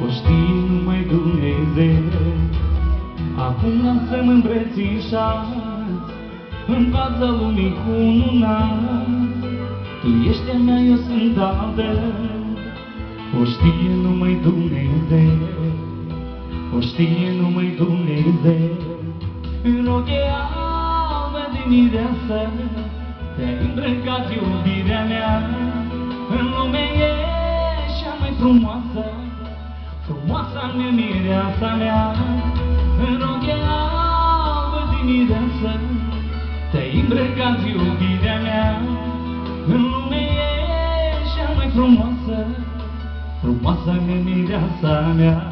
o știe numai Dumnezeu. Acum lansăm îmbrățișați în fața lumii cununat. Tu ești a mea, eu sunt al tău, o știe numai Dumnezeu, o știe numai Dumnezeu. În roche albă de mireasă te-ai îmbrăcat, iubirea mea. În lume ești cea mai frumoasă, frumoasa mea, mireasa mea. În roche albă de mireasă te-ai îmbrăcat, iubirea mea. În lume ești cea mai frumoasă, frumoasa mea, mireasa mea.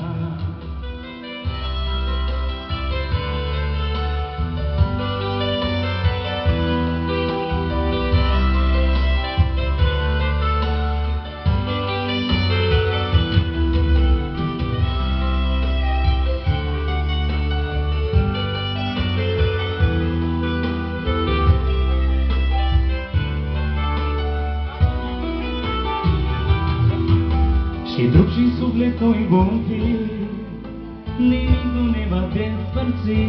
Și trup și suflet noi vom fi, nimic nu ne va despărți.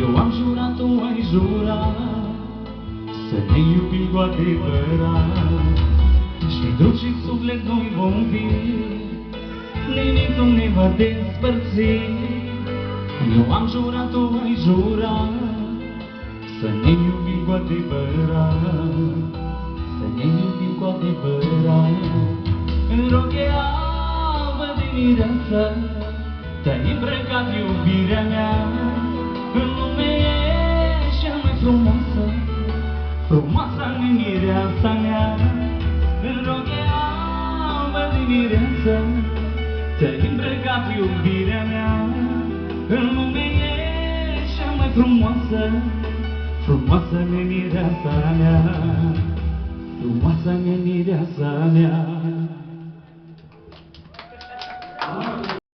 Eu am jurat, tu ai jurat, să ne iubim cu adevărat. Și trup și suflet noi vom fi, nimic nu ne va despărți. Eu am jurat, tu ai jurat, să ne iubim cu adevărat, să ne iubim cu adevărat. În roche albă de mireasă te-ai îmbrăcat, iubirea mea. În lume ești cea mai frumoasă, frumoasa mea, mireasa mea. În roche albă de mireasă te-ai îmbrăcat, iubirea mea. În lume ești cea mai frumoasă, frumoasa mea, mireasa mea. Frumoasa mea, mireasa mea.